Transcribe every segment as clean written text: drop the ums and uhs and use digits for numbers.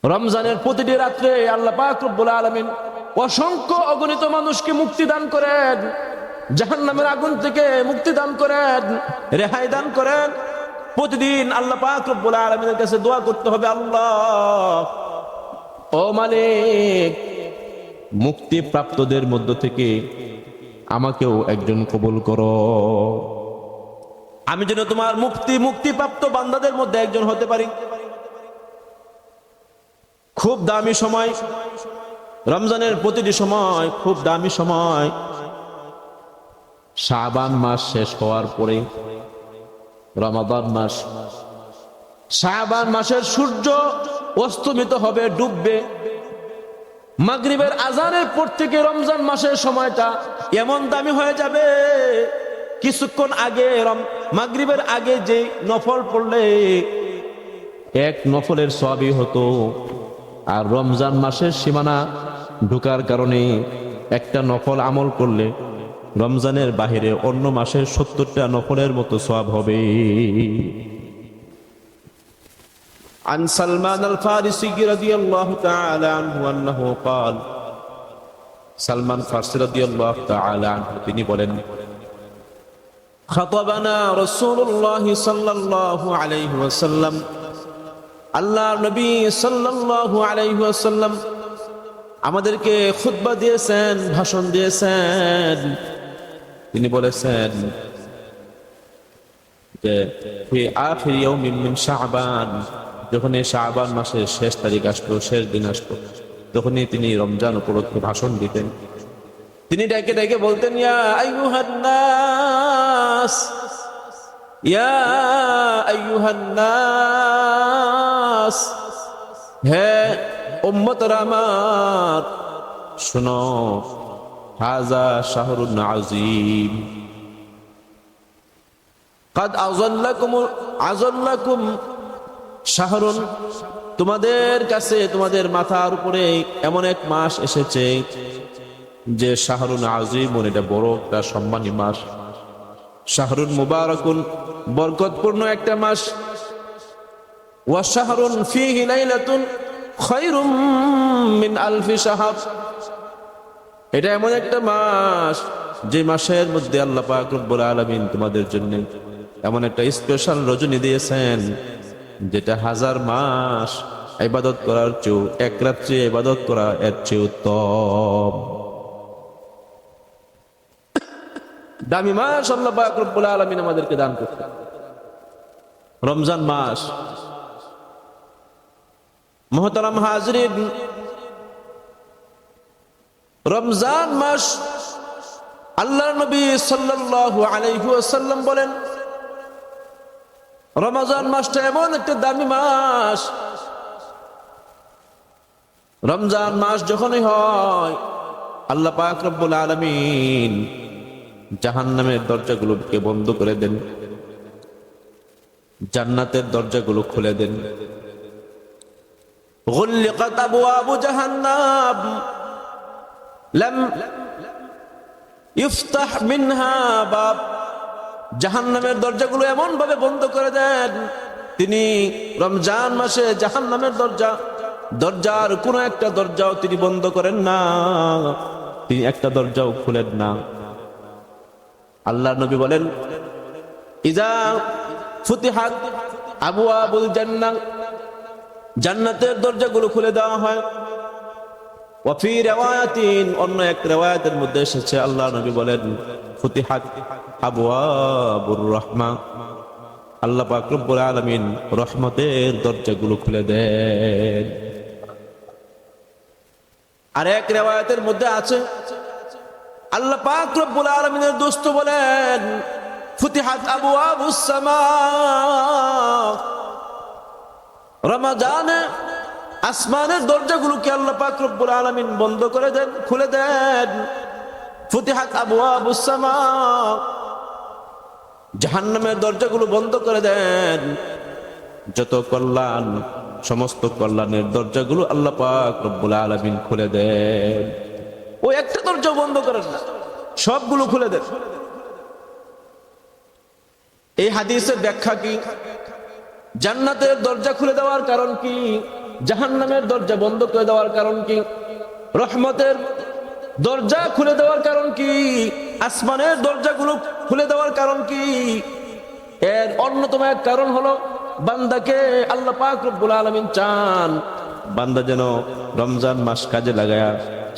রমজানের প্রতিটি রাত্রে আল্লাহ পাক রব্বুল আলামিন অসংখ্য অগণিত মানুষকে মুক্তি দান করেন, জাহান্নামের আগুন থেকে মুক্তি দান করেন, রেহাই দান করেন। প্রতিদিন আল্লাহ পাক রব্বুল আলামিনের কাছে দোয়া করতে হবে, আল্লাহ ও মালিক, মুক্তি প্রাপ্তদের মধ্য থেকে আমাকেও একজন কবুল করো, আমি যেন তোমার মুক্তিপ্রাপ্ত বান্দাদের মধ্যে একজন হতে পারি। খুব দামি সময় রমজানের প্রতিটি সময়, খুব দামি সময়। শাবান মাস শেষ হওয়ার পরে রমাদান মাস, শাবান মাসের সূর্য অস্তমিত হবে, ডুববে। মাগরিবের আজানের পর থেকে রমজান মাসের সময়টা এমন দামি হয়ে যাবে, কিছুক্ষণ আগে মাগরিবের আগে যে নফল পড়লে এক নফলের সওয়াবই হতো, আর রমজান মাসের সীমানা ঢোকার কারণে একটা নফল আমল করলে রমজানের বাহিরে অন্য মাসের 70টা নফলের মতো সওয়াব হবে। عن سلمان الفارسي رضي الله تعالى عنه أنه قال سلمان ফারসি রাদিয়াল্লাহু তাআলা আনহু তিনি বলেন, خطبنا رسول الله صلى الله عليه وسلم, আল্লাহ নবী সাল্লাল্লাহু আলাইহি ওয়াসাল্লাম আমাদেরকে খুতবা দিয়েছেন, ভাষণ দিয়েছেন। তিনি বলেছেন যে ফি আখির ইয়াউমিন মিন শাবান, যখন শাবান মাসের শেষ তারিখ আসতো, শেষ দিন আসতো, তখনই তিনি রমজান উপলক্ষে ভাষণ দিতেন। তিনি ডেকে ডেকে বলতেন, ইয়া আইয়ুহান নাস, ইয়া আইয়ুহান নাস, হে উম্মতরা আমার, শুনো, হাযা শাহরুন আযীম, কাদ আযাল্লাকুম শাহরুন, তোমাদের কাছে, তোমাদের মাথার উপরে এমন এক মাস এসেছে যে শাহরুন আযীম, এটা বড় একটা সম্মানী মাস। শাহরুন মুবারাকুন, বরকতপূর্ণ একটা মাস। ওয়া শাহরুন ফীহি লাইলাতুন খায়রুম মিন আলফি শাহর, এটা এমন একটা মাস যে মাসের মধ্যে আল্লাহ পাক রব্বুল আলামিন তোমাদের জন্য এমন একটা স্পেশাল রজনী দিয়েছেন, যেটা 1000 মাস ইবাদত করার চেয়ে, এক রাত্রি ইবাদত করা এর চেয়ে উত্তম। দামি মাস আল্লাহ পাক রব্বুল আলামিন আমাদেরকে দান করতেন, রমজান মাস। মুহতারাম হাজরিন, রমজান মাস আল্লাহর নবী সাল্লাল্লাহু আলাইহি ওয়াসাল্লাম বলেন, রমজান মাসটা এমন একটা দামি মাস, রমজান মাস যখনই হয় আল্লাহ পাক রব্বুল আলামিন জাহান্নামের দরজাগুলোকে বন্ধ করে দেন, জান্নাতের দরজাগুলো খুলে দেন। গুল্লিকাত আবওয়াবু জাহান্নাম লাম ইফতাহ মিনহা বাব, জাহান্নামের দরজাগুলো এমন ভাবে বন্ধ করে দেন, তিনি রমজান মাসে জাহান্নামের দরজার কোন একটা দরজাও তিনি বন্ধ করেন না, তিনি একটা দরজাও খুলেন না। আল্লাহর নবী বলেন, ইজা ফুতিহাত আবওয়াবুল জান্নাহ, জান্নাতের দরজাগুলো খুলে দেওয়া হয়। ওয়া ফি রিওয়ায়াতিন, অন্য এক রিওয়ায়াতের মধ্যে এসেছে, আল্লাহর নবী বলেন, ফুতিহাত আবওয়াবুর রাহমা, আল্লাহ পাক রব্বুল আলামিন রহমতের দরজাগুলো খুলে দেন। আর এক রিওয়ায়াতের মধ্যে আছে, আল্লাহ পাক রব্বুল আলামিনের দোস্ত বলেন, ফুতিহাত আবওয়াবুস সামা, রমজানে আসমানের দরজাগুলোকে আল্লাহ পাক রব্বুল আলামিন বন্ধ করে দেন, খুলে দেন। ফুতিহাত আবওয়াবুস সামা, জাহান্নামের দরজাগুলো বন্ধ করে দেন। যত কল্যাণ, সমস্ত কল্যাণের দরজাগুলো আল্লাহ পাক রব্বুল আলামিন খুলে দেন। ওই একটা দরজা বন্ধ করেন না, সবগুলো খুলে দেন। এই হাদিসের ব্যাখ্যা কি? জান্নাতের দরজা খুলে দেওয়ার কারণ কি? জাহান্নামের দরজা বন্ধ করে দেওয়ার কারণ কি? রহমতের দরজা খুলে দেওয়ার কারণ কি? আসমানের দরজাগুলো খুলে দেওয়ার কারণ কি? এর অন্যতম এক কারণ হলো বান্দাকে আল্লাহ পাক রব্বুল আলামিন চান বান্দা যেন রমজান মাস কাজে লাগায়া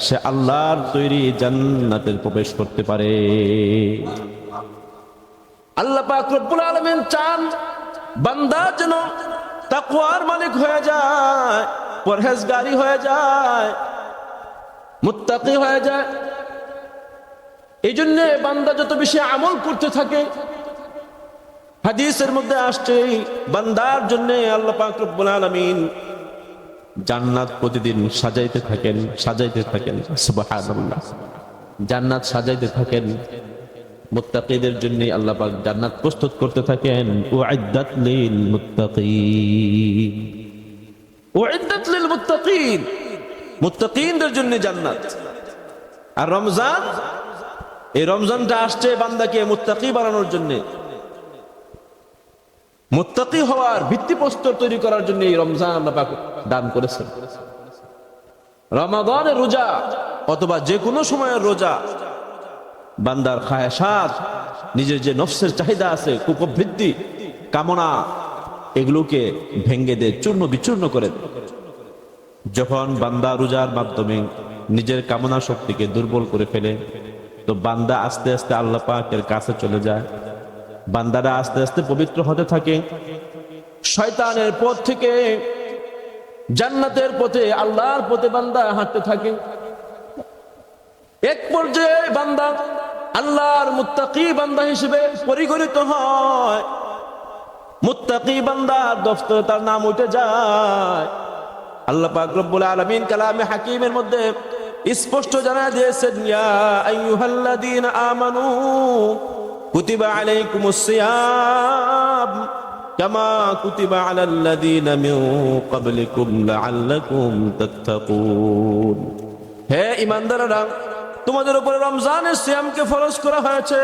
সে আল্লাহর তৈরি জান্নাতে প্রবেশ করতে পারে। আল্লাহ পাক রব্বুল আলামিন চান বান্দা যেন তাকওয়ার মালিক হয়ে যায়, পরহেজগারি হয়ে যায়, মুত্তাকি হয়ে যায়। এই জন্য বান্দা যত বেশি আমল করতে থাকে, হাদিসের মধ্যে আসছে বান্দার জন্য আল্লাহ পাক রব্বুল আলামিন জান্নাত প্রতিদিন সাজাইতে থাকেন। সুবহানাল্লাহ, জান্নাত সাজাইতে থাকেন। মুত্তাকিদের জন্য আল্লাহ পাক জান্নাত প্রস্তুত করতে থাকেন। উইদ্দাত লিল মুত্তাকিন, উইদ্দাত লিল মুত্তাকিন, মুত্তাকিনদের জন্য জান্নাত। আর রমজান, এই রমজানটা আসছে বান্দাকে মুত্তাকি বানানোর জন্য, মুত্তাকি হওয়ার ভিত্তিপ্রস্তর তৈরি করার জন্য এই রমজান আল্লাহ পাক দান করেছেন। রমাদানের রোজা অথবা যে কোনো সময়ের রোজা বান্দার খায়সাত, নিজের যে নফসের চাহিদা আছে, কুপ্রবৃত্তি, কামনা, এগুলোকে ভেঙ্গে দেয়, চূর্ণ বিচূর্ণ করে দেয়। যখন বান্দা রোজার মাধ্যমে নিজের কামনা শক্তিকে দুর্বল করে ফেলে, তো বান্দা আস্তে আস্তে আল্লাহ পাকের কাছে চলে যায়। বান্দারা আস্তে আস্তে পবিত্র হতে থাকে, শয়তানের পথ থেকে জান্নাতের পথে, আল্লাহর পথে বান্দা হাঁটতে থাকে। এক পর্যায়ে বান্দা আল্লাহর মুত্তাকি বান্দা হিসেবে পরিগণিত হয়। মুত্তাকি বান্দার দফতরে তার নাম উঠে যায়। আল্লাহ পাক রব্বুল আলামিন কালামে হাকিমের মধ্যে স্পষ্ট জানায় দিয়েছেন, ইয়া আইয়ুহাল্লাযীনা আমানু কুতিবা আলাইকুমুস সিয়াম কামা কুতিবা আলাল্লাযীনা মিন ক্বাবলিকুম লাআল্লাকুম তাত্তাকুন। হে ঈমানদাররা, তোমাদের উপরে রমজানের সিয়ামকে ফরজ করা হয়েছে।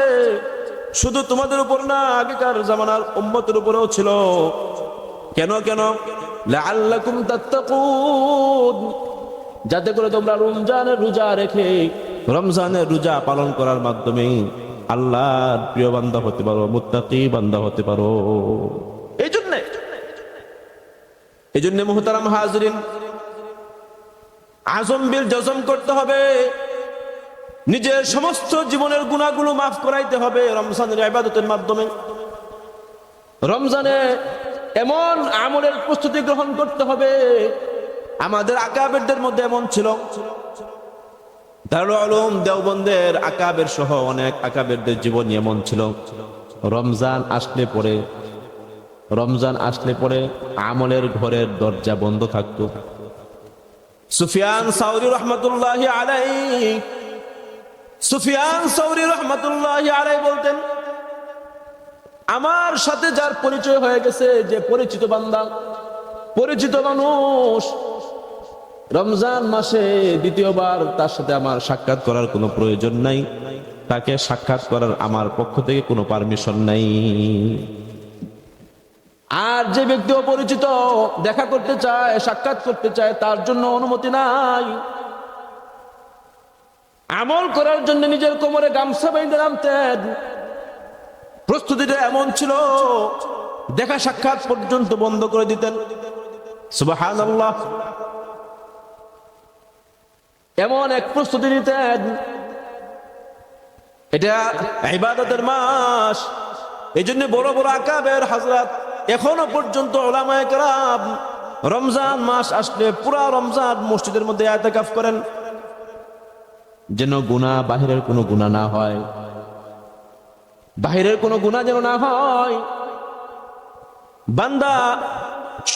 শুধু তোমাদের উপর না, আগেকার জামানার উম্মতের উপরেও ছিল। কেন? লাআল্লাকুম তাত্তাকুন, যাতে করে তোমরা রমজানের রোজা রেখে, রমজানের রোজা পালন করার মাধ্যমে আল্লাহর প্রিয় বান্দা হতে পারো, মুত্তাকি বান্দা হতে পারো। এই জন্য মুহতারাম হাজরিন, আজম বিল জজম করতে হবে, নিজের সমস্ত জীবনের গুনাহগুলো মাফ করাইতে হবে রমজানের ইবাদতের মাধ্যমে। রমজানে এমন আমলের প্রস্তুতি গ্রহণ করতে হবে। আমাদের আকাবেরদের মধ্যে এমন ছিল, দারুল উলুম দেওবন্দের আকাবের সহ অনেক আকাবেরদের জীবন এমন ছিল। রমজান আসলে পরে আমলের ঘরের দরজা বন্ধ থাকতো। সুফিয়ান সাউরি রহমাতুল্লাহি আলাইহি বলতেন, আমার সাথে যার পরিচয় হয়ে গেছে, যে পরিচিত বান্দা, পরিচিত মানুষ, রমজান মাসে দ্বিতীয়বার তার সাথে আমার সাক্ষাৎ করার কোনো প্রয়োজন নাই, তাকে সাক্ষাৎ করার আমার পক্ষ থেকে কোনো পারমিশন নাই। আর যে ব্যক্তি অপরিচিত দেখা করতে চায়, সাক্ষাৎ করতে চায়, তার জন্য অনুমতি নাই। আমল করার জন্য নিজের কোমরে গামছা বেঁধে নামতেন। প্রস্তুতিটা এমন ছিল, দেখা সাক্ষাৎ পর্যন্ত বন্ধ করে দিতেন। সুবহানাল্লাহ, এমন এক প্রস্তুতি নিতেন। এটা ইবাদতের মাস। এই জন্য বড় বড় আকাবের হযরত এখনো পর্যন্ত উলামায়ে কেরাম রমজান মাস আসলে পুরা রমজান মসজিদের মধ্যে ইতিকাফ করেন, যেন গুনাহ, বাহিরের কোনো গুনাহ না হয়, বাহিরের কোনো গুনাহ যেন না হয়। বান্দা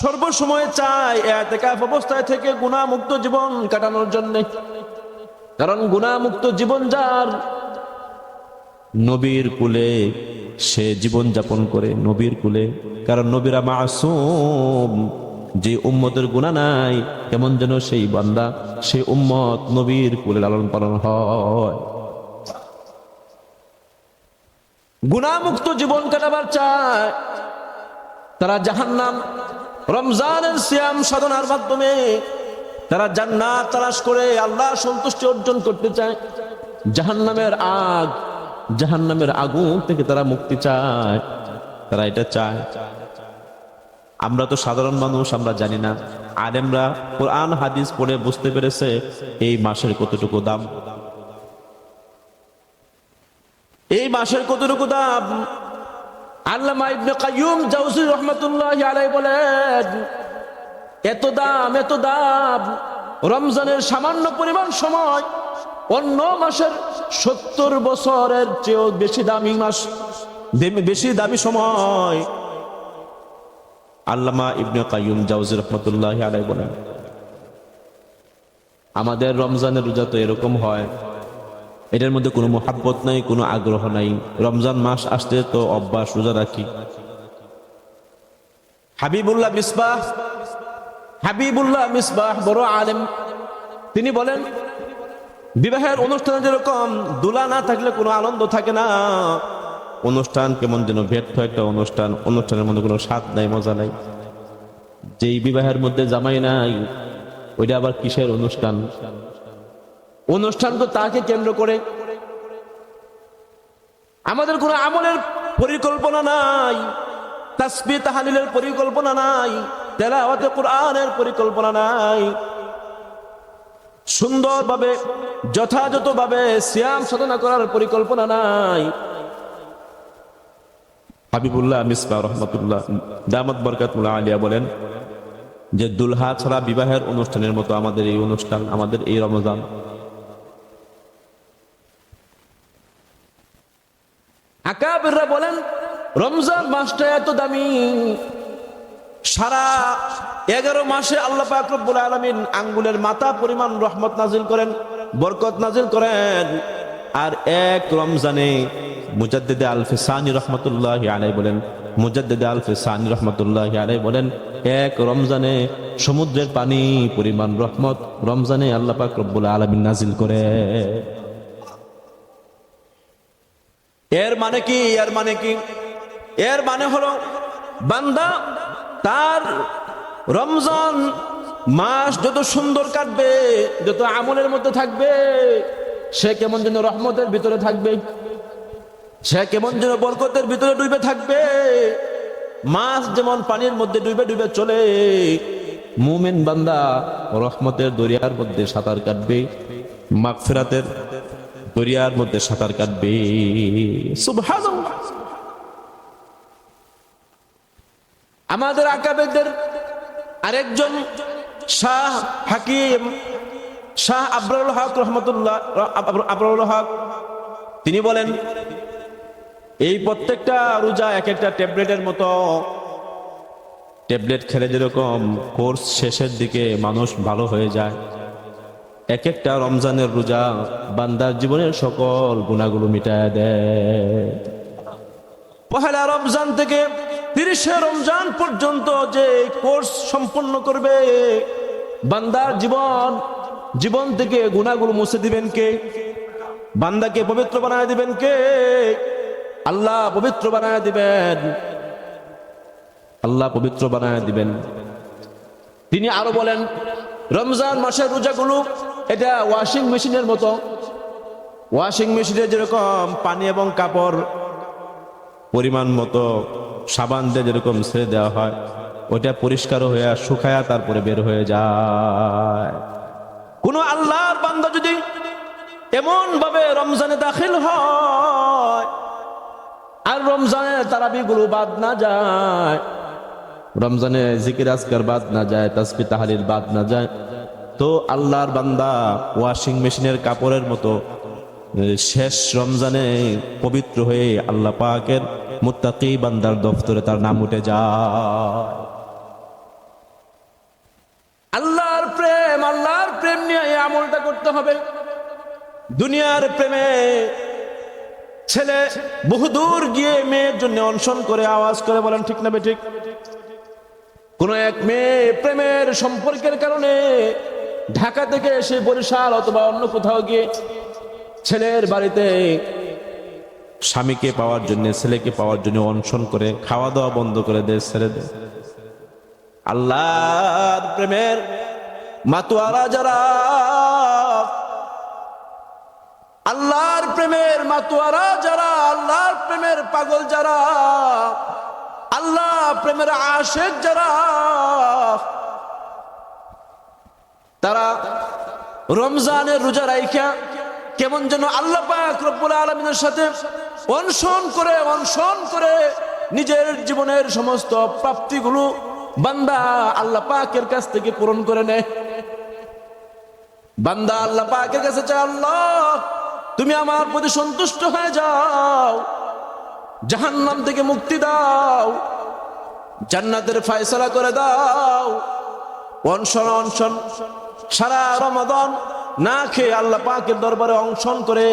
সর্বসময় চায় ইতিকাফ অবস্থায় থেকে গুনাহ মুক্ত জীবন কাটানোর জন্য। কারণ গুনাহ মুক্ত জীবন যার, নবীর কুলে সে জীবন যাপন করে, নবীর কুলে। কারণ নবীরা মাসুম, যে উম্মতের গুনাহ নাই, কেমন যেন সেই বান্দা, সেই উম্মত নবীর কুলে লালন পালন হয়। গুনাহ মুক্ত জীবন কাটাবার চায়, তারা জাহান্নাম রমজানের সিয়াম সাধনার মাধ্যমে তারা জান্নাত তালাশ করে আল্লাহ সন্তুষ্টি অর্জন করতে চায়, জাহান্নামের আগুন থেকে তারা মুক্তি চায়, তারা এটা চায়। আমরা তো সাধারণ মানুষ, আমরা জানি না। আলেমরা কোরআন হাদিস পড়ে বুঝতে পেরেছে এই মাসের কতটুকু দাম, এই মাসের কতটুকু দাম। আল্লামা ইবনে কাইয়ুম জাওযী রাহমাতুল্লাহি আলাইহি বলেন, এত দাম, এত দাম। রমজানের সামান্য পরিমাণ সময় অন্য মাসের 70 বছরের চেয়েও বেশি দামি মাস, বেশি দামি সময়। আল্লামা ইবনে কাইয়ুম জাওযী রাহমাতুল্লাহি আলাইহি বলেন, আমাদের রমজানের রোজা তো এরকম হয়, এটার মধ্যে কোনো মোহাব্বত নাই, কোনো আগ্রহ নাই। রমজান মাস আসতে তো অভ্যাস, রোজা রাখি। হাবিবুল্লাহ মিসবাহ বড় আলেম, তিনি বলেন, বিবাহের অনুষ্ঠানে যেরকম দুলা না থাকলে কোনো আনন্দ থাকে না, অনুষ্ঠান কেমন যেন ব্যর্থ একটা অনুষ্ঠান, অনুষ্ঠানের মধ্যে কোনো স্বাদ নাই, মজা নাই। যেই বিবাহের মধ্যে জামাই নাই, ওইটা আবার কিসের অনুষ্ঠান? অনুষ্ঠান তো তাকে কেন্দ্র করে। আমাদের কোনো আমলের পরিকল্পনা নাই, তাসবিহ তাহলিলের পরিকল্পনা নাই, তেলাওয়াতে কোরআনের পরিকল্পনা নাই, সুন্দরভাবে যথাযথভাবে সিয়াম সাধনা করার পরিকল্পনা নাই। হাবিবুল্লাহ মিসবাহ রাহমাতুল্লাহ দামাত বরকাতুল্লাহ আলিয়া বলেন যে দুলহা ছাড়া বিবাহের অনুষ্ঠানের মতো আমাদের এই অনুষ্ঠান, আমাদের এই রমজান। আকাবিররা বলেন, রমজান মাসটা এত দামি, সারা 11 মাসে আল্লাহ পাক রব্বুল আলামিন আঙ্গুলের মাথা পরিমাণ রহমত নাজিল করেন, বরকত নাজিল করেন। আর এক রমজানে মুজাদ্দিদে আলফে সানি রহমতুল্লাহি আলাইহি বলেন, মুজাদ্দিদে আলফে সানি রহমতুল্লাহি আলাইহি বলেন, এক রমজানে সমুদ্রের পানি পরিমাণ রহমত রমজানে আল্লাহ পাক রব্বুল আলামিন নাজিল করে। এর মানে কি? এর মানে হলো বান্দা তার রমজান মাস যত সুন্দর কাটবে, যত আমলের মধ্যে থাকবে, সে কেমন যেন রহমতের ভিতরে থাকবে, সে কেমন যেন বরকতের ভিতরে ডুবে থাকবে। মাছ যেমন পানির মধ্যে ডুবে ডুবে চলে, মুমিন বান্দা রহমতের দরিয়ার মধ্যে সাঁতার কাটবে, মাগফিরাতের দরিয়ার মধ্যে সাঁতার কাটবে। সুবহানাল্লাহ। আমাদের আকাবেরদের আরেকজন শাহ হাকিম, শাহ আবরারুল হক রহমতুল্লাহ, আবরারুল হক, তিনি বলেন, এই প্রত্যেকটা রোজা এক একটা ট্যাবলেটের মতো। ট্যাবলেট খেলে যেরকম কোর্স শেষের দিকে মানুষ ভালো হয়ে যায়, এক একটা রমজানের রোজা বান্দার জীবনের সকল গুনাহগুলো মিটায় দেয়। পহেলা রমজান থেকে 30শে রমজান পর্যন্ত যে কোর্স সম্পন্ন করবে, বান্দার জীবন থেকে গুনাহগুলো মুছে দিবেন কে? বান্দাকে পবিত্র বানায় দিবেন কে? আল্লাহ পবিত্র বানায় দিবেন, আল্লাহ পবিত্র বানায় দিবেন। তিনি আরো বলেন, রমজান মাসের রোজাগুলো এটা ওয়াশিং মেশিনের মতো। ওয়াশিং মেশিনে যেরকম পানি এবং কাপড় পরিমাণ মতো সাবান দিয়ে যেরকম ছেড়ে দেওয়া হয়, ওইটা পরিষ্কার হয়ে শুকায়া তারপরে বের হয়ে যায়। কোন আল্লাহর বান্দা যদি এমন ভাবে রমজানে দাখিল হয় আর রমজানে তারাবি গুলো বাদ না যায়, রমজানে জিকির আজকার বাদ না যায়, তাসবিহ তাহলিল বাদ না যায়, তো আল্লাহর বান্দা ওয়াশিং মেশিনের কাপড়ের মতো শেষ রমজানে পবিত্র হয়ে আল্লাহ পাকের মুত্তাকি বান্দার দফতরে তার নাম উঠে যায়। আল্লাহর প্রেম নিয়ে এই আমলটা করতে হবে। দুনিয়ার প্রেমে ছেলে বহুদূর গিয়ে মেয়ের জন্য অনশন করে আওয়াজ করে, বলেন ঠিক না বেঠিক? কোন এক মেয়ে প্রেমের সম্পর্কের কারণে ঢাকা থেকে এসে বরিশাল অথবা অন্য কোথাও গিয়ে ছেলের বাড়িতে স্বামীকে পাওয়ার জন্য, ছেলেকে পাওয়ার জন্য অনশন করে, খাওয়া দাওয়া বন্ধ করে দেয়, ছেড়ে দেয়। আল্লাহর প্রেমের মাতোয়ারা যারা, আল্লাহর প্রেমের মাতোয়ারা যারা, আল্লাহর প্রেমের পাগল যারা, আল্লাহ প্রেমের আশিক যারা, তারা রমজানের রোজা রাইখা কেমন যেন আল্লাহ পাক রব্বুল আলামিনের সাথে অনশন করে নিজের জীবনের সমস্ত প্রাপ্তিগুলো বান্দা আল্লাহ পাকের কাছ থেকে পূরণ করে নেয়। বান্দা আল্লাহ পাকের কাছে চায়, আল্লাহ তুমি আমার প্রতি সন্তুষ্ট হয়ে যাও, জাহান্নাম থেকে মুক্তি দাও, জান্নাতের ফয়সালা করে দাও। অনশন সারা রমাদান না খেয়ে আল্লাহ পাকের দরবারে অনশন করে,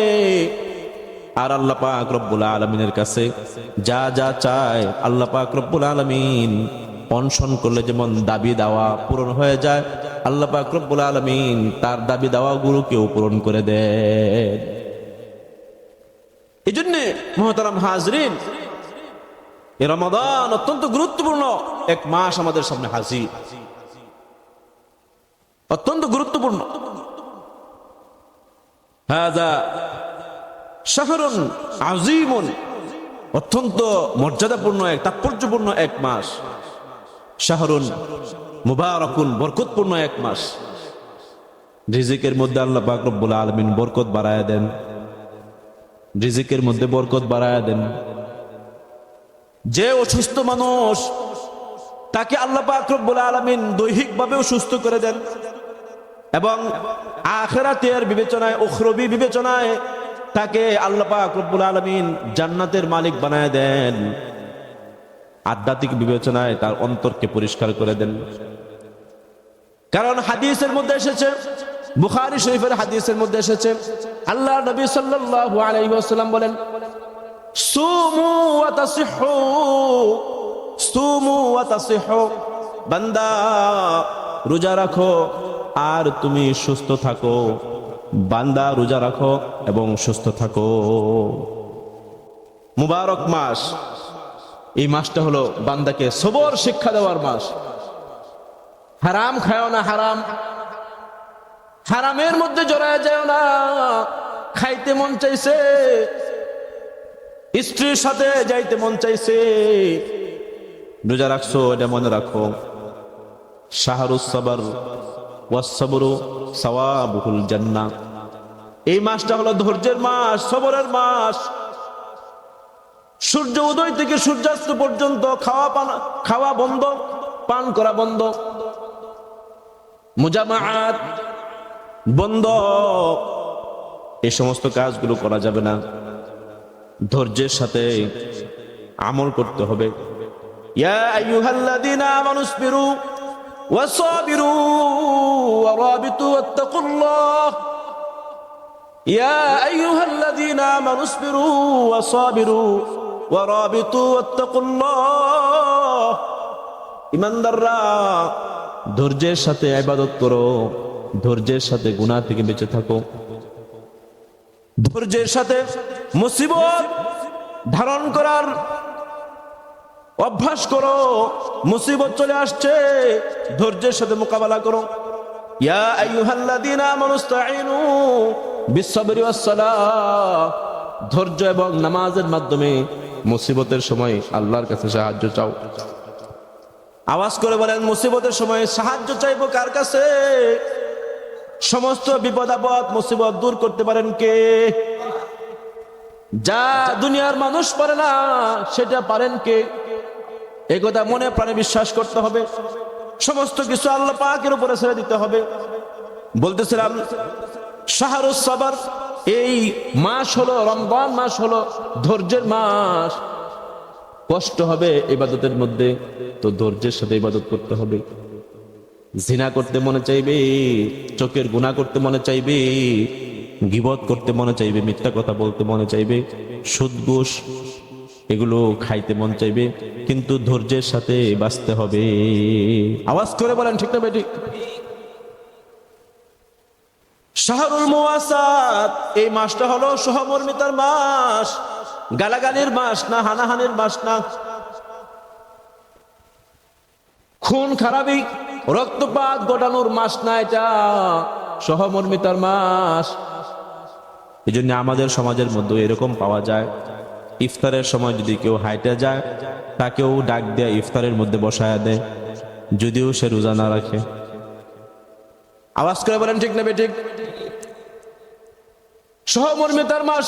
আর আল্লাহ পাক রব্বুল আলামিনের কাছে যা যা চায় আল্লাহ পাক রব্বুল আলামিন অনশন করলে যেমন দাবি দাওয়া পূরণ হয়ে যায়, আল্লাহ পাক রব্বুল আলামিন তার দাবি দাওয়াগুলোকেও পূরণ করে দেন। এই জন্যে মুহতারাম হাজরিন, এই রমাদান অত্যন্ত গুরুত্বপূর্ণ এক মাস আমাদের সামনে হাজির, অত্যন্ত গুরুত্বপূর্ণ। হাযা শাহরুন আযীমুন, অত্যন্ত মর্যাদাপূর্ণ এক তাৎপর্যপূর্ণ এক মাস। শাহরুন মুবারাকুন, বরকতপূর্ণ এক মাস। রিজিকের মধ্যে আল্লাহ পাক রব্বুল আলামিন বরকত বাড়ায়া দেন, রিজিকের মধ্যে বরকত বাড়ায়া দেন। যে অসুস্থ মানুষ তাকে আল্লাহ পাক রব্বুল আলামিন দৈহিকভাবেও সুস্থ করে দেন, এবং আখিরাতের বিবেচনায়, উখরবি বিবেচনায় তাকে আল্লাহ পাক রব্বুল আলামিন জান্নাতের মালিক বানায় দেন। আধ্যাত্মিক বিবেচনায় তার অন্তরকে পরিষ্কার করে দেন। কারণ হাদিসের মধ্যে এসেছে, বুখারী শরীফের হাদিসের মধ্যে এসেছে, আল্লাহ নবী সাল্লাল্লাহু আলাইহি ওয়াসাল্লাম বলেন, সুমু ওয়া তাসিহু, সুমু ওয়া তাসিহু, বান্দা রোজা রাখো আর তুমি সুস্থ থাকো, বান্দা রোজা রাখো এবং সুস্থ থাকো। মুবারক মাস, এই মাসটা হলো বান্দাকে সবর শিক্ষা দেওয়ার মাস। হারাম খাও না, হারামের মধ্যে জড়ায় যাও না। খাইতে মন চাইছে, স্ত্রীর সাথে যাইতে মন চাইছে, রোজা রাখছো, এটা মনে রাখো। শাহরুস সাবর ওয়াস সাবরু সাওয়াবুল জান্নাহ, এই মাসটা হলো ধৈর্যের মাস, সবরের মাস। সূর্য উদয় থেকে সূর্যাস্ত পর্যন্ত খাওয়া বন্ধ, পান করা বন্ধ, মুজামাআত বন্ধ, এই সমস্ত কাজগুলো করা যাবে না। ধৈর্যের সাথে আমল করতে হবে। ইয়া আইয়ুহাল্লাযীনা আমানুসবিরু ওয়াসাবিরু ওয়ারাবিতু ওয়াত্তাকুল্লাহ, ইয়া আইয়ুহাল্লাযীনা আমানুসবিরু ওয়াসাবিরু ওয়ারাবিতু ওয়াত্তাকুল্লাহ। ঈমানদাররা ধৈর্যের সাথে ইবাদত করো, ধৈর্যের সাথে গুনাহ থেকে বেঁচে থাকো, ধৈর্যের সাথে মুসিবত ধারণ করার অভ্যাস করো। মুসিবত চলে আসছে, ধৈর্যের সাথে মোকাবেলা করো। ইয়া আইয়ুহাল্লাযীনা আমানুস্তাঈনু বিস-সাবরি ওয়াস-সালাহ, ধৈর্য এবং নামাজের মাধ্যমে মুসিবতের সময় আল্লাহর কাছে সাহায্য চাও। আওয়াজ করে বলেন, মুসিবতের সময় সাহায্য চাইবো কার কাছে? সমস্ত বিপদ আপদ মুসিবত দূর করতে পারেন কে? যা দুনিয়ার মানুষ পারে না সেটা পারেন কে? এই কথা মনে প্রাণে বিশ্বাস করতে হবে। সমস্ত কিছু আল্লাহ পাকের উপরে ছেড়ে দিতে হবে। বলতেছিলাম শাহরুস সাবর, এই মাস হলো, রমজান মাস হলো ধৈর্যের মাস। কষ্ট হবে ইবাদতের মধ্যে, তো ধৈর্যের সাথে ইবাদত করতে হবে। জিনা করতে মনে চাইবে, চোখের গুনাহ করতে মনে চাইবে, গীবত করতে মনে চাইবে, মিথ্যা কথা বলতে মনে চাইবে, সুদ ঘুষ এগুলো খাইতে মন চাইবে, কিন্তু ধৈর্যের সাথে বাঁচতে হবে। আওয়াজ করে বলেন ঠিক না বেঠিক? শাহরুল মুওয়াসাত, এই মাসটা হলো সহমর্মিতার মাস, গালাগালির মাস না, হানাহানির মাস না। খুন খারাপি রক্তপাত ঘটানোর মাস না, এটা সহমর্মিতার মাস। এই জন্য আমাদের সমাজের মধ্যে এরকম পাওয়া যায়, ইফতারের সময় যদি কেউ হাইটে যায় তাকেও ডাক দেয়া ইফতারের মধ্যে বসায়া দেয়, যদিও সে রোজা না রাখে। আওয়াজ করে বলেন ঠিক না বেঠিক? সহমর্মিতার মাস।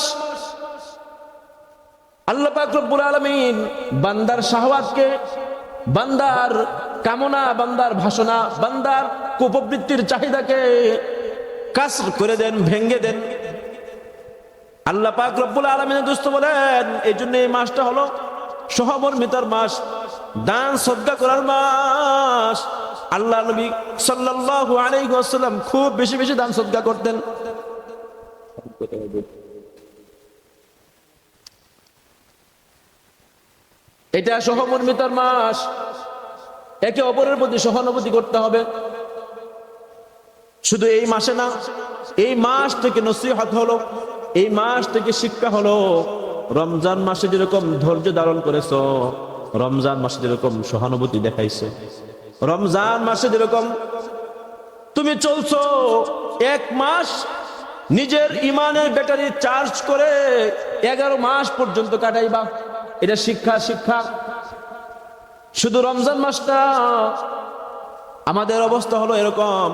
আল্লাহ পাক রব্বুল আলামিন বান্দার শাহওয়াতকে, বান্দার কামনা, বান্দার বাসনা, বান্দার কুপবৃত্তির চাহিদাকে কাসর করে দেন, ভেঙ্গে দেন। আল্লাহ পাক রব্বুল আলামিনের দোস্ত বলেন, এই জন্য এই মাসটা হলো সহমর্মিতার মাস, দান সদকা করার মাস। আল্লাহ নবী সাল্লাল্লাহু আলাইহি ওয়াসাল্লাম খুব বেশি বেশি দান সদকা করতেন। এটা সহমর্মিতার মাস। একে অপরের প্রতি সহানুভূতি করতে হবে। শুধু এই মাসে না, এই মাস থেকে নসিহত হলো, এই মাস থেকে শিক্ষা হলো। রমজান মাসে যেরকম ধৈর্য ধারণ করেছো, রমজান মাসে যেরকম সহানুভূতি দেখাইছো, রমজান মাসে যেরকম তুমি চলছো, এক মাস নিজের ইমানের ব্যাটারি চার্জ করে 11 মাস পর্যন্ত কাটাইবা। এটা শিক্ষা, শিক্ষা। শুধু রমজান মাসটা, আমাদের অবস্থা হলো এরকম,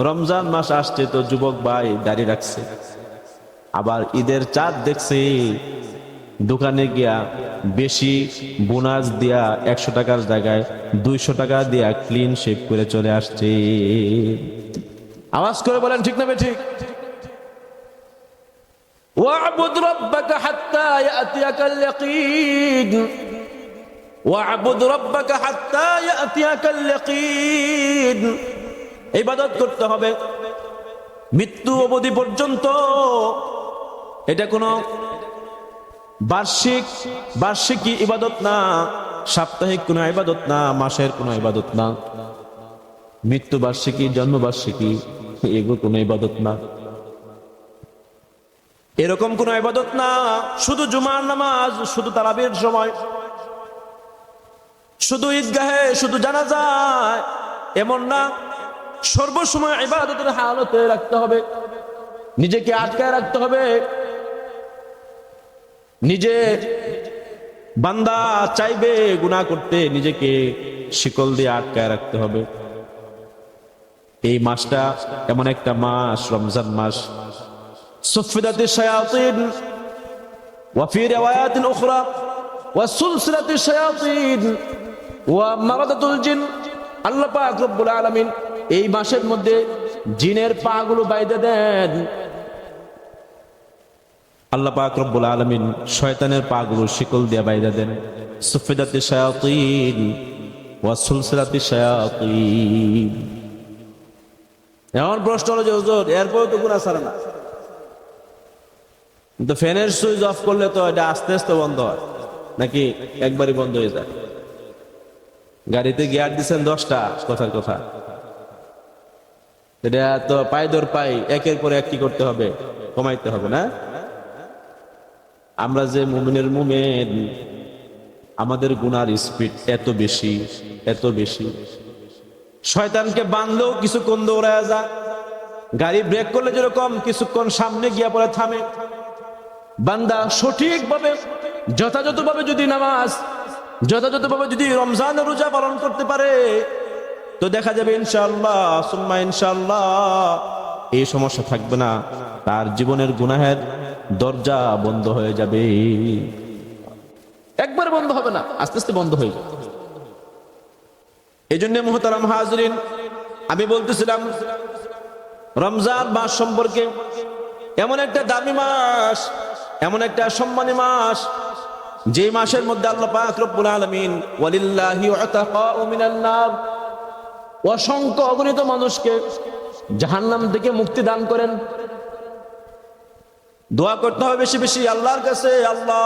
রমজান মাস আসছে তো যুবক ভাই দাঁড়িয়ে রাখছে, আবার ঈদের চাঁদ দেখছে, দোকানে গিয়া বেশি বোনাস দিয়া 100 টাকার জায়গায় 200 টাকা দিয়া ক্লিন শেভ করে চলে আসছে। আওয়াজ করে বলেন ঠিক না বেঠিক? ওয়া'বুদ রাব্বাকা হাত্তা ইয়াতিয়াকাল ইয়াকিন, ওয়া'বুদ রাব্বাকা হাত্তা ইয়াতিয়াকাল ইয়াকিন। ইবাদত করতে হবে মৃত্যু অবধি পর্যন্ত। এটা কোনো বার্ষিকী ইবাদত না, সাপ্তাহিক কোনো ইবাদত না, মাসের কোনো ইবাদত না, মৃত্যু বার্ষিকী, জন্মবার্ষিকী, এগুলো কোনো ইবাদত না, এরকম কোনো ইবাদত না। শুধু জুমার নামাজ, শুধু তারাবির সময়, শুধু ঈদগাহে, শুধু জানাজায়, এমন না। সর্বসময় ইবাদতের হালতে রাখতে হবে, নিজেকে আটকায় রাখতে হবে। নিজে বান্দা চাইবে গুনাহ করতে, নিজেকে শিকল দিয়ে আটকায় রাখতে হবে। এই মাসটা এমন একটা মাস, রমজান মাস, সুফিদাতিশ শায়াতিন ওয়া ফি রিওয়ায়াতিন উখরা ওয়া সুলসিলাতিশ শায়াতিন ওয়া মারাদাতুল জিন। আল্লাহ পাক রব্বুল আলামিন এই মাসের মধ্যে জিনের পাগুলো বাইধে দেন। আল্লাহ পাক রব্বুল আলামিন শয়তানের পাগুলো শিকল দিয়ে বাইধে দেন। সুফিদাতিশ শায়াতিন ওয়া সুলসিলাতিশ শায়াতিন। এমন প্রশ্ন হলো যে হুজুর এরপর তো গুনাহ ছাড়ে না, কিন্তু ফ্যানের সুইচ অফ করলে তো এটা আস্তে আস্তে বন্ধ হয় নাকি একবারই বন্ধ হয়ে যায়? গাড়িতে গিয়ার দিচ্ছেন 10টা, কথার কথা, এটা তো পাই দর পাই একের পর এক কি করতে হবে? কমাইতে হবে না? আমরা যে মুমিনের মুমিন, আমাদের গুনার স্পিড এত বেশি, এত বেশি, শয়তানকে বাঁধলেও কিছুক্ষণ দৌড়ায় যায়। গাড়ি ব্রেক করলে যেরকম কিছুক্ষণ সামনে গিয়া পরে থামে, বান্দা সঠিকভাবে যথাযথভাবে যদি নামাজ, যথাযথভাবে যদি রমজানের রোজা পালন করতে পারে, তো দেখা যাবে ইনশাআল্লাহ সুম্মা ইনশাআল্লাহ এই সমস্যা থাকবে না। তার জীবনের গুনাহের দরজা বন্ধ হয়ে যাবে। একবার বন্ধ হবে না, আস্তে আস্তে বন্ধ হয়ে যাবে। এই জন্য মুহতারাম হাজরিন, আমি বলতেছিলাম রমজান মাস সম্পর্কে, এমন একটা দামি মাস, এমন একটা সম্মানী মাস, যে মাসের মধ্যে আল্লাহ পাক রব্বুল আলামিন ওয়ালিল্লাহি উতাকাউ মিনান নার, অসংখ্য অগণিত মানুষকে জাহান্নাম থেকে মুক্তি দান করেন। দোয়া করতে হবে বেশি বেশি আল্লাহর কাছে। আল্লাহ,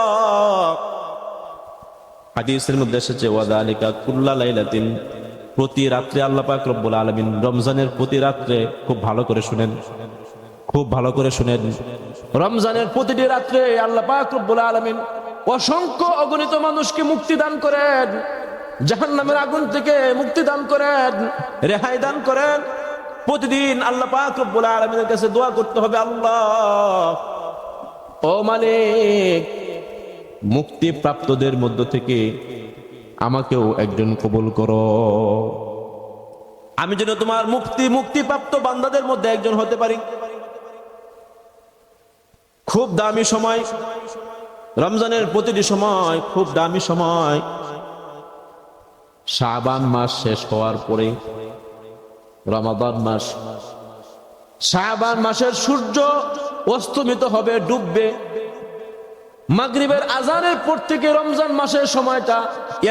হাদিসের মধ্যে এসেছে ওয়াযালিকা কুল্লা লাইলাতিন, প্রতি রাত্রে আল্লাহ পাক রব্বুল আলামিন, রমজানের প্রতি রাত্রে, খুব ভালো করে শুনেন, খুব ভালো করে শুনেন, রমজানের প্রতিটি রাত্রে আল্লাহ পাক রব্বুল আলামিন অসংখ্য অগণিত মানুষকে মুক্তি দান করেন। জাহান্নামের আগুন থেকে মুক্তি দান করেন, রেহাই দান করেন। প্রতিদিন আল্লাহ পাক রব্বুল আলামিনের কাছে দোয়া করতে হবে, আল্লাহ ও মালিক, মুক্তি প্রাপ্তদের মধ্য থেকে আমাকেও একজন কবুল করো, আমি যেন তোমার মুক্তিপ্রাপ্ত বান্দাদের মধ্যে একজন হতে পারি। খুব দামি সময় রমজানের, প্রতিটি সময় খুব দামি সময়। শাবান মাস শেষ হওয়ার পরে রমাদান মাস, শাবান মাসের সূর্য অস্তমিত হবে, ডুববে। মাগরিবের আজানের পর থেকে রমজান মাসের সময়টা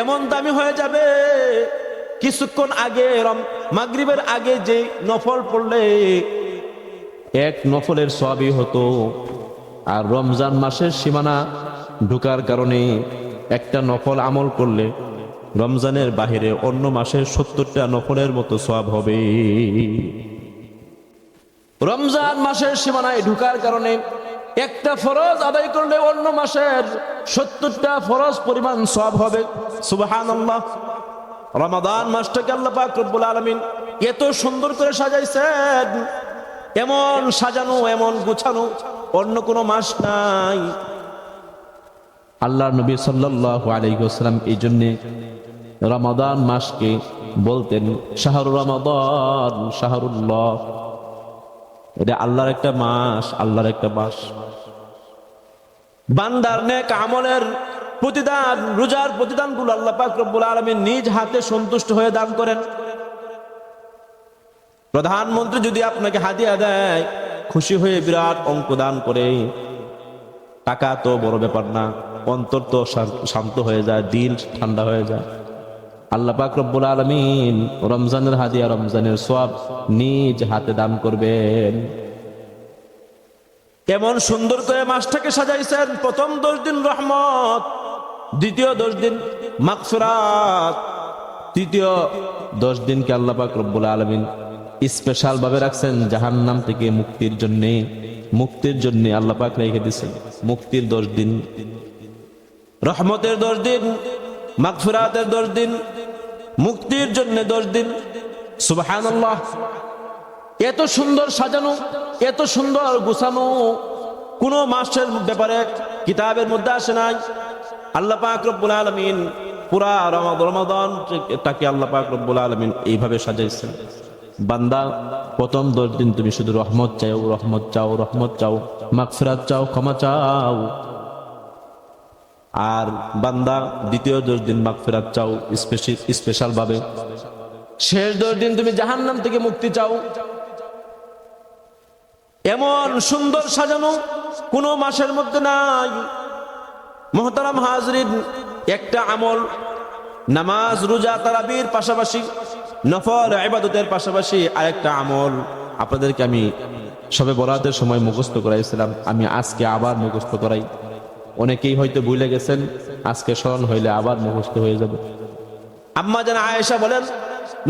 এমন দামি হয়ে যাবে, কিছুক্ষণ আগে মাগরিবের আগে যে নফল পড়লে এক নফলের সওয়াবই হতো, আর রমজান মাসের সীমানা ঢোকার কারণে একটা নফল আমল করলে রমজানের বাহিরে অন্য মাসের 70টা নফলের মতো সওয়াব হবে। রমজান মাসের সীমানায় ঢোকার কারণে একটা ফরজ আদায় করলে অন্য মাসের 70টা ফরজ পরিমাণ সওয়াব হবে। সুবহানাল্লাহ। রমাদান মাসটাকে আল্লাহ পাক রব্বুল আলামিন এত সুন্দর করে সাজাইছেন, এমন সাজানো, এমন গুছানো অন্য কোনো মাস নাই। আল্লাহর নবী সাল্লাল্লাহু আলাইহি ওয়াসাল্লাম এই জন্য রমাদান মাসকে বলতেন শাহরুর রমাদান, শাহরুল্লাহ। এটা আল্লাহর একটা মাস, আল্লাহর একটা মাস। বান্দার নেক আমলের প্রতিদান, রোজার প্রতিদানগুলো আল্লাহ পাক রব্বুল আলামিন নিজ হাতে সন্তুষ্ট হয়ে দান করেন। প্রধানমন্ত্রী যদি আপনাকে হাদিয়া দেয়, খুশি হয়ে বিরাট অঙ্ক দান করে, টাকা তো বড় ব্যাপার না, অন্তর তো শান্ত হয়ে যায়, দিল ঠান্ডা হয়ে যায়। আল্লাহ পাক রব্বুল আলামিন রমজানের হাদিয়া, রমজানের সওয়াব নিজ হাতে দান করবেন। কেমন সুন্দর করে মাসটাকে সাজাইছেন। প্রথম 10 দিন রহমত, দ্বিতীয় 10 দিন মাগফিরাত, তৃতীয় 10 দিনকে আল্লাহ পাক রব্বুল আলামিন স্পেশাল ভাবে রাখছেন জাহান্নাম থেকে মুক্তির জন্য আল্লাহ পাক রেখে দিয়েছেন। মুক্তির 10 দিন, রহমতের 10 দিন, মাগফিরাতের 10 দিন, মুক্তির জন্য 10 দিন। সুবহানাল্লাহ। এত সুন্দর সাজানো, এত সুন্দর গুছানো কোন মাসের ব্যাপারে কিতাবের মধ্যে আসে নাই। আল্লাহ পাক রব্বুল আলামিন পুরা রমাদানটাকে আল্লাহ পাক রব্বুল আলামিন এইভাবে সাজাইছেন। বান্দা প্রথম 10 দিন তুমি শুধু রহমত চাও, রহমত চাও, রহমত চাও, মাগফিরাত চাও, ক্ষমা চাও। আর বান্দা দ্বিতীয় 10 দিন মাগফিরাত চাও স্পেশাল ভাবে। শেষ 10 দিন তুমি জাহান্নাম থেকে মুক্তি চাও। এমন সুন্দর সাজানো কোন মাসের মধ্যে নাই। মুহতারাম হাজরিন, একটা আমল, নামাজ, রোজা, তারাবির পাশাপাশি, নফল ইবাদতের পাশাপাশি আরেকটা আমল আপনাদেরকে আমি সবে বরাতের সময় মুখস্থ করাইছিলাম, আমি আজকে আবার মুখস্থ করাই। অনেকেই হয়তো ভুলে গেছেন, আজকে স্মরণ হইলে আবার মুখস্থ হয়ে যাবে। আম্মা জান আয়েশা বলেন,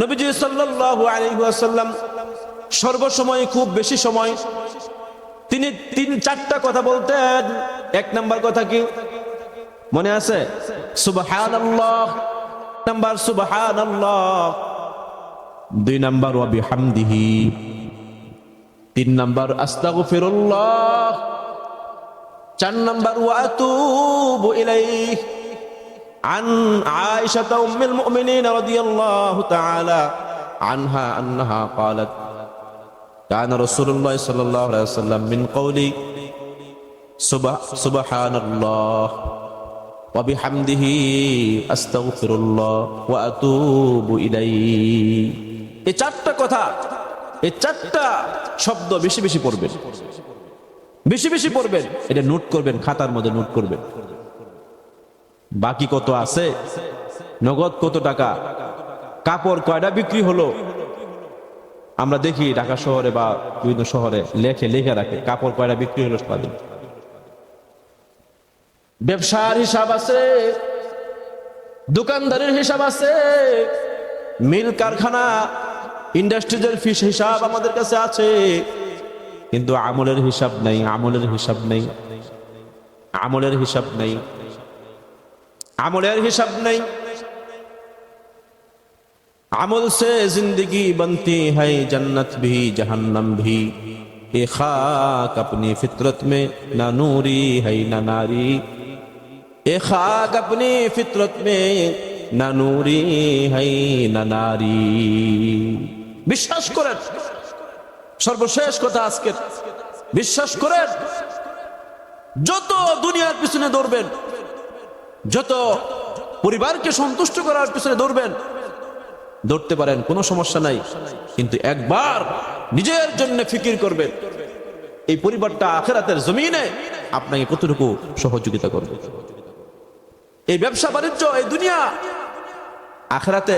নবীজি সাল্লাল্লাহু আলাইহি ওয়াসাল্লাম সর্বসময়, খুব বেশি সময় তিনি 3-4টা কথা বলতেন। 1 নাম্বার কথা কি মনে আছে? সুবহানাল্লাহ। নাম্বার সুবহানাল্লাহ। 2 নাম্বার ওয়া বিহামদিহি। 3 নাম্বার আস্তাগফিরুল্লাহ। 4 নাম্বার ওয়া আতুবু ইলাইহি। عن عائشة أم المؤمنين رضي الله تعالى عنها أنها قالت كان رسول الله صلى الله عليه وسلم من قولي سبحان الله وبحمده أستغفر الله وأتوب إليه। এই 4টা কথা, এই 4টা শব্দ বেশি বেশি পড়বেন, বেশি বেশি পড়বেন। এটা নোট করবেন, খাতার মধ্যে নোট করবেন। বাকি কত আছে, নগদ কত টাকা, কাপড় কয়টা বিক্রি হলো, আমরা দেখি ঢাকা শহরে বা বিভিন্ন শহরে লেখে রাখে কাপড় কয়টা বিক্রি হলো সারাদিন। ব্যবসার হিসাব আছে, দোকানদারের হিসাব আছে, মিল কারখানা ইন্ডাস্ট্রিজের ফিস হিসাব আমাদের কাছে আছে, কিন্তু আমলের হিসাব নাই, আমলের হিসাব নেই, আমলের হিসাব নেই, আমলের হিসাব নেই। अमल से जिंदगी बनती है जन्नत भी जहन्नम भी ये खाक अपनी फितरत में ना नूरी है ना नारी ये खाक अपनी फितरत में ना नूरी है ना नारी বিশ্বাস করেন সর্বশেষ কথা আজকে বিশ্বাস করেন যত দুনিয়ার পিছনে দৌড়বেন যত পরিবারকে সন্তুষ্ট করার পিছনে দৌড়বেন দৌড়তে পারেন কোনো সমস্যা নাই কিন্তু একবার নিজের জন্য ফিকির করবেন এই পরিবারটা আখিরাতের জমিনে আপনাকে কতটুকু সহযোগিতা করবে এই ব্যবসা বাণিজ্য এই দুনিয়া আখিরাতে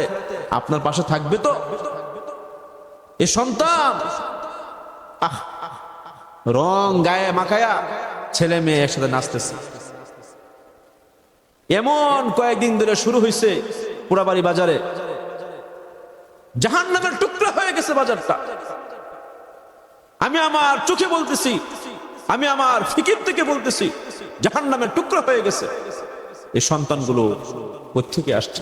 আপনার পাশে থাকবে তো এই সন্তান রং গায়ে মাখায়া ছেলে মেয়ে একসাথে নাচতেছে এমন কয়েকদিন ধরে শুরু হয়েছে পোড়াবাড়ি বাজারে জাহান্নামের টুকরা হয়ে গেছে বাজারটা আমি আমার চোখে বলতেছি আমি আমার ফিকির থেকে বলতেছি জাহান্নামের টুকরা হয়ে গেছে এই সন্তানগুলো কোত্থেকে আসছে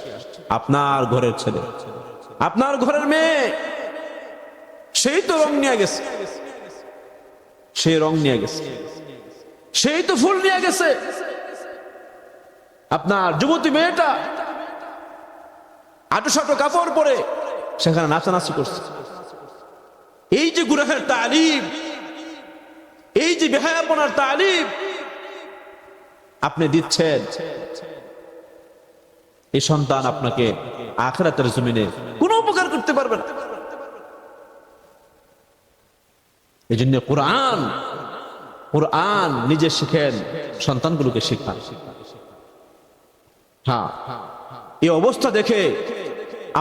আপনার ঘরের ছেলে আপনার ঘরের মেয়ে সেই তো রং নিয়ে গেছে সেই রং নিয়ে গেছে সেই তো ফুল নিয়ে গেছে আপনার যুবতী মেয়েটা আটো কাপড় পরে সেখানে নাচানাচি করছে এই যে গুনাহের তালিম এই যে বেহায়াপনার তালিম আপনি দিচ্ছেন এই সন্তান আপনাকে আখিরাতের জমিনে কোনো উপকার করতে পারবে না এই জন্য কোরআন নিজে শিখেন সন্তানগুলোকে শিখান হ্যাঁ এই অবস্থা দেখে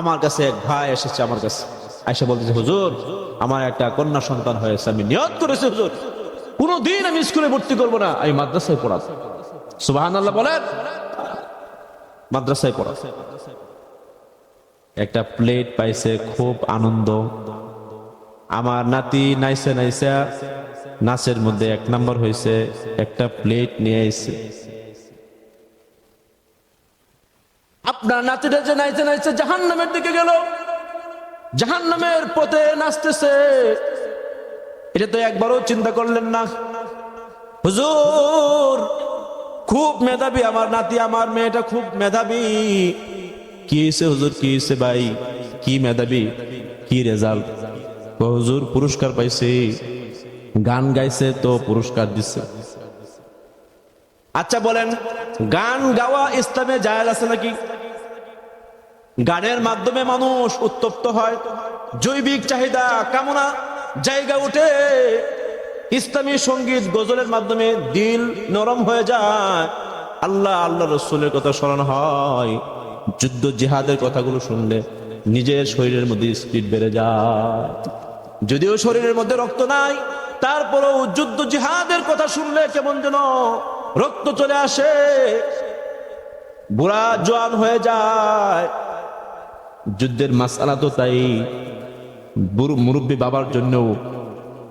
আমার কাছে এক ভাই এসেছে আমার কাছে আয়েশা বলতেছে হুজুর আমার একটা কন্যা সন্তান হয়েছে আমি নিয়ত করেছি হুজুর কোনদিন আমি স্কুলে ভর্তি করব না আমি মাদ্রাসায় পড়াবো সুবহানাল্লাহ বলেন মাদ্রাসায় পড়াবো একটা প্লেট পাইছে খুব আনন্দ আমার নাতি নাইসা নাচের মধ্যে 1 নম্বর হয়েছে একটা প্লেট নিয়ে এসেছে আপনার নাতিটা যে নাইছে জাহান্নামের দিকে গেল জাহান্নামের পথে নাচতেছে এটা তো একবারও চিন্তা করলেন না হুজুর খুব মেধাবী আমার নাতি আমার মেয়েটা খুব মেধাবী কি হয়েছে হুজুর কি হয়েছে ভাই কি মেধাবী কি রেজাল্ট হুজুর পুরস্কার পাইছে গান গাইছে তো পুরস্কার দিচ্ছে আচ্ছা বলেন গান গাওয়া ইসলামে জায়েজ আছে নাকি গানের মাধ্যমে মানুষ উত্তপ্ত হয় জৈবিক চাহিদা কামনা জায়গা উঠে ইসলামী সঙ্গীত গজলের মাধ্যমে দিল নরম হয়ে যায় আল্লাহ রাসূলের কথা স্মরণ হয় যুদ্ধ জিহাদের কথাগুলো শুনলে নিজের শরীরের মধ্যে স্পিড বেড়ে যায় যদিও শরীরের মধ্যে রক্ত নাই তারপরেও যুদ্ধ জিহাদের কথা শুনলে কেমন যেন রক্ত চলে আসে বুড়া জওয়ান হয়ে যায় যুদ্ধের মাসআলা তো তাই মুরব্বী বাবার জন্য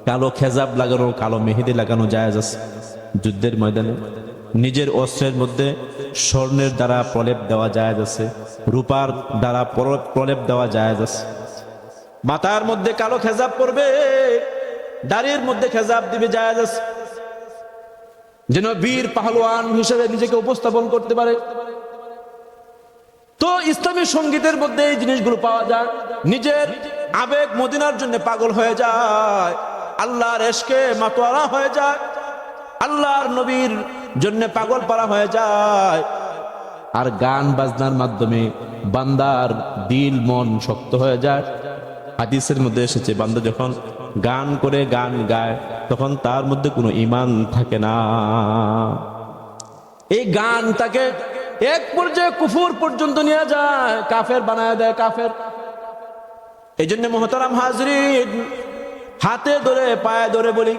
কালো খেজাব লাগানো কালো মেহেদি লাগানো জায়েজ আছে যুদ্ধের ময়দানে নিজের অস্ত্রের মধ্যে স্বর্ণের দ্বারা প্রলেপ দেওয়া জায়েজ আছে রূপার দ্বারা প্রলেপ দেওয়া জায়েজ আছে মাথার মধ্যে কালো খেজাব পরবে দাড়ির মধ্যে খেজাব দিবে জায়েজ আছে যেন বীর পাহলওয়ান হিসেবে নিজেকে উপস্থাপন করতে পারে তো ইসলামী সঙ্গীতের মধ্যে এই জিনিসগুলো পাওয়া যায় নিজের আবেগ মদিনার জন্য পাগল হয়ে যায় আল্লাহর ইশকে মাতোয়ারা হয়ে যায় আল্লাহর নবীর জন্য পাগল পারা হয়ে যায় আর গান বাজনার মাধ্যমে বান্দার দিল মন শক্ত হয়ে যায় হাদিসের মধ্যে এসেছে বান্দা যখন গান করে গান গায় তখন তার মধ্যে কোনো ঈমান থাকে না এই গান তাকে এক পর্যায়ে কুফর পর্যন্ত নিয়ে যায় কাফের বানায় দেয় কাফের এই জন্য মুহতারাম হাজরিন হাতে ধরে পায়ে ধরে বলি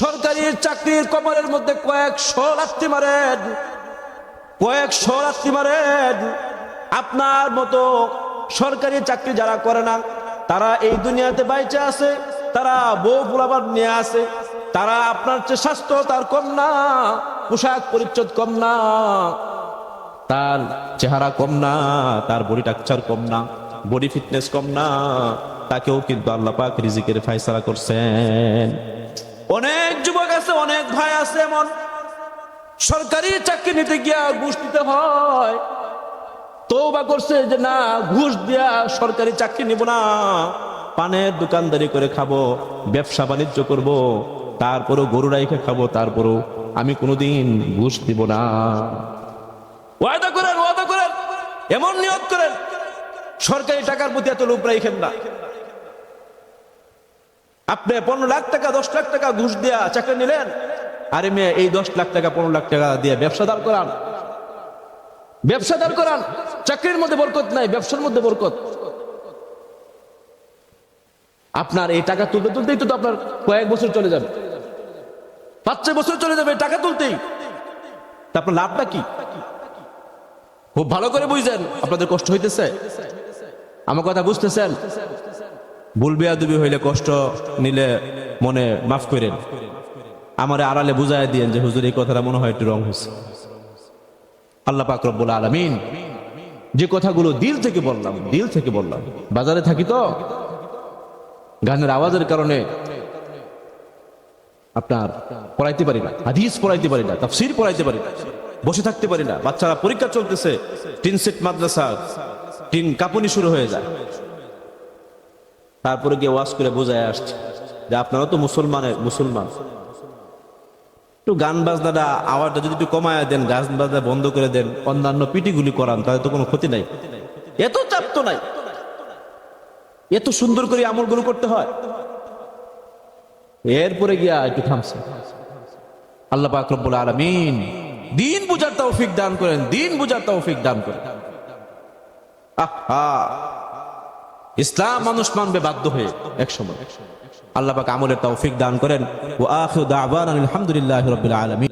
সরকারি চাকরির কবরের মধ্যে কয়েকশো লাথি মারেন আপনার মতো সরকারি চাকরি যারা করে না তারা এই দুনিয়াতে বাইচে আছে তারা বউ ফুলাবার নিয়ে আছে তারা আপনার চেয়ে স্বাস্থ্য তার কম না পোশাক পরিচ্ছদ কম না তার চেহারা কম না তার বডি স্ট্রাকচার কম না বডি ফিটনেস কম না, তাকেও কিন্তু আল্লাহ পাক রিজিকের ফয়সালা করছেন। অনেক যুবক আছে, অনেক ভাই আছে এমন, সরকারি চাকরি নিতে গিয়া ঘুষ দিতে হয়, তওবা করছে যে না, ঘুষ দিয়া সরকারি চাকরি নিব না, পানের দোকানদারি করে খাবো, ব্যবসা বাণিজ্য করব, তারপরও গরু রাইখে খাবো, তারপরও আমি কোনোদিন ঘুষ দিব না। ওয়াদা করেন, ওয়াদা করেন, এমন নিয়ত করেন, সরকারি টাকার প্রতি এত লোভ রাখেন না। আপনি 15 লাখ টাকা 10 লাখ টাকা ঘুষ দিয়া চাকরি নিলেন, আরে মেয়ে এই 10 লাখ টাকা 15 লাখ টাকা দিয়ে ব্যবসা দাঁড় করান, ব্যবসা দাঁড় করান। চাকরির মধ্যে বরকত নাই, ব্যবসার মধ্যে বরকত। আপনার এই টাকা তুলতে তুলতেই তো আপনার কয়েক বছর চলে যাবে, 5-6 বছর চলে যাবে টাকা তুলতেই। তা আপনার লাভটা কি? খুব ভালো করে বুঝছেন আপনাদের কষ্ট হইতেছে, আমার কথা বুঝতেছেন? ভুল বেয়াদবি হইলে, কষ্ট নিলে মনে মাফ করেন, আমারে আড়ালে বুঝায় দিয়েন যে হুজুর এই কথাটা মনে হয় একটু রং হয়েছে। আল্লাহ পাক রব্বুল আলামিন যে কথাগুলো দিল থেকে বললাম, দিল থেকে বললাম। বাজারে থাকি তো, গানের আওয়াজের কারণে আপনার পড়াইতে পারি না, হাদিস পড়াইতে পারি না, তাফসীর পড়াইতে পারি না, বসে থাকতে পারি না। বাচ্চারা পরীক্ষা চলতেছে, টিন সেট মাদ্রাসা, টিন কাঁপুনি শুরু হয়ে যায়। তারপরে গিয়ে ওয়াজ করে বোঝায় আসছে যে আপনারা তো মুসলমান, একটু গান বাজনাটা আওয়াজটা যদি একটু কমায় দেন, গান বাজনা বন্ধ করে দেন, অন্যান্য পিটিগুলি করান, তাহলে তো কোনো ক্ষতি নাই। এত চাপ তো নাই, এত সুন্দর করে আমলগুলো করতে হয়। এরপরে গিয়া একটু থামছে। আল্লাহ পাক রব্বুল আলামিন দিন বুঝার তৌফিক দান করেন, দিন বুঝার তৌফিক দান করেন। আহা, ইসলাম মানুষ মানবে বাধ্য হয়ে এক সময়। আল্লাহ পাক আমলের তৌফিক দান করেন। ওয়া আখিরু দাওয়ানা আলহামদুলিল্লাহি রাব্বিল আলামিন।